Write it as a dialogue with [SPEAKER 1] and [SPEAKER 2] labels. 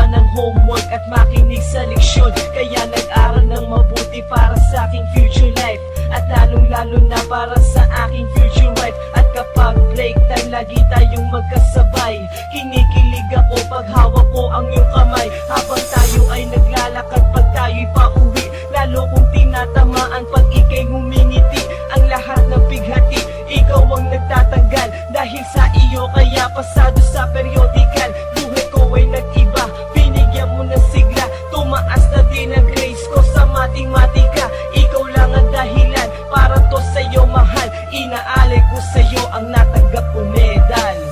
[SPEAKER 1] gumawa ng homework at makinig sa leksyon. Kaya nag-aral ng mabuti para sa aking future life, at lalong-lalo na para sa aking future wife. At kapag break time, lagi tayong magkasabay. Kinikilig ako pag hawak ko ang iyong kamay, habang tayo ay naglalakad pag tayo'y pauwi. Lalo kong tinatamaan pag ika'y ngumingiti. Ang lahat ng bighati, ikaw ang nagtatanggal. Dahil sa iyo kaya pasado sa periodical. Buhay ko ay nag-iba, binigyan mo ng sigla. Tumaas na din ang grades ko sa matematika. Ikaw lang ang dahilan para to sa'yo mahal. Inaalay ko sa'yo ang natanggap kong medal.